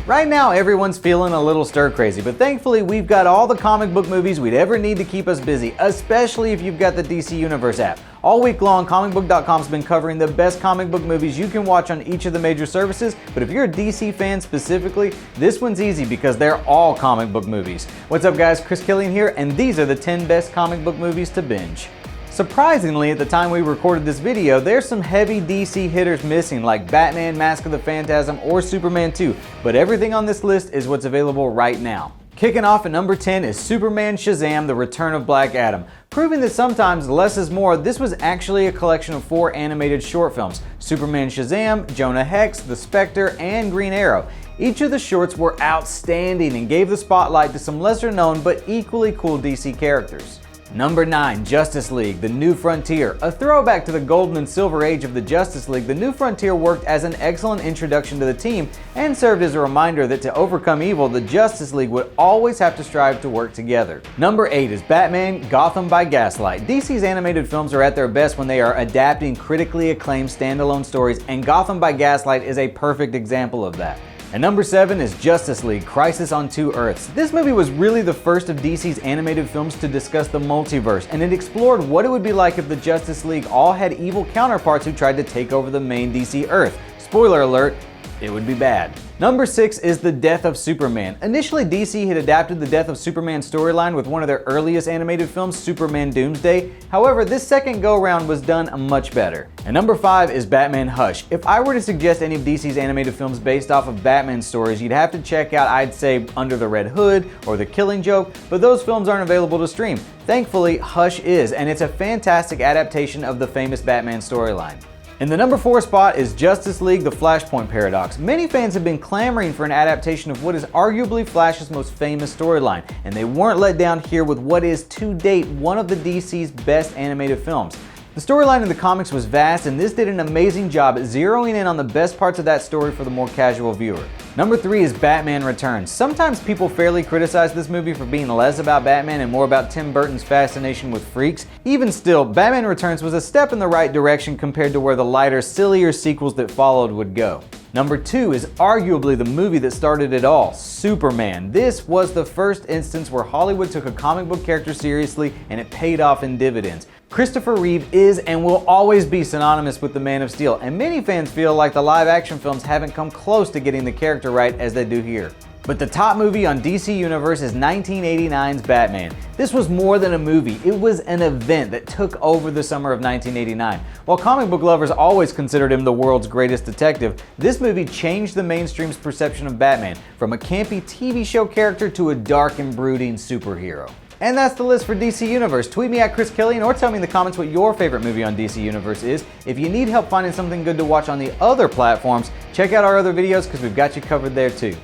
Right now, everyone's feeling a little stir-crazy, but thankfully we've got all the comic book movies we'd ever need to keep us busy, especially if you've got the DC Universe app. All week long, Comicbook.com's been covering the best comic book movies you can watch on each of the major services, but if you're a DC fan specifically, this one's easy because they're all comic book movies. What's up guys, KILLIAN here, and these are the 10 best comic book movies to binge. Surprisingly, at the time we recorded this video, there's some heavy DC hitters missing like Batman, Mask of the Phantasm, or Superman 2, but everything on this list is what's available right now. Kicking off at number 10 is Superman SHAZAM, The Return of Black Adam. Proving that sometimes less is more, this was actually a collection of 4 animated short films: Superman SHAZAM, Jonah Hex, The Spectre, and Green Arrow. Each of the shorts were outstanding and gave the spotlight to some lesser known but equally cool DC characters. Number 9, Justice League, The New Frontier. A throwback to the golden and silver age of the Justice League, The New Frontier worked as an excellent introduction to the team and served as a reminder that to overcome evil, the Justice League would always have to strive to work together. Number 8 is Batman, Gotham by Gaslight. DC's animated films are at their best when they are adapting critically acclaimed standalone stories, and Gotham by Gaslight is a perfect example of that. And number 7 is Justice League, Crisis on Two Earths. This movie was really the first of DC's animated films to discuss the multiverse, and it explored what it would be like if the Justice League all had evil counterparts who tried to take over the main DC Earth. Spoiler alert, it would be bad. Number 6 is The Death of Superman. Initially, DC had adapted the Death of Superman storyline with one of their earliest animated films, Superman Doomsday. However, this second go-round was done much better. And number 5 is Batman Hush. If I were to suggest any of DC's animated films based off of Batman stories, you'd have to check out, I'd say, Under the Red Hood or The Killing Joke, but those films aren't available to stream. Thankfully, Hush is, and it's a fantastic adaptation of the famous Batman storyline. In the number 4 spot is Justice League, The Flashpoint Paradox. Many fans have been clamoring for an adaptation of what is arguably Flash's most famous storyline, and they weren't let down here with what is, to date, one of the DC's best animated films. The storyline in the comics was vast, and this did an amazing job at zeroing in on the best parts of that story for the more casual viewer. Number 3 is Batman Returns. Sometimes people fairly criticize this movie for being less about Batman and more about Tim Burton's fascination with freaks. Even still, Batman Returns was a step in the right direction compared to where the lighter, sillier sequels that followed would go. Number 2 is arguably the movie that started it all, Superman. This was the first instance where Hollywood took a comic book character seriously, and it paid off in dividends. Christopher Reeve is and will always be synonymous with the Man of Steel, and many fans feel like the live-action films haven't come close to getting the character right as they do here. But the top movie on DC Universe is 1989's Batman. This was more than a movie, it was an event that took over the summer of 1989. While comic book lovers always considered him the world's greatest detective, this movie changed the mainstream's perception of Batman, from a campy TV show character to a dark and brooding superhero. And that's the list for DC Universe. Tweet me at KILLIAN or tell me in the comments what your favorite movie on DC Universe is. If you need help finding something good to watch on the other platforms, check out our other videos because we've got you covered there too.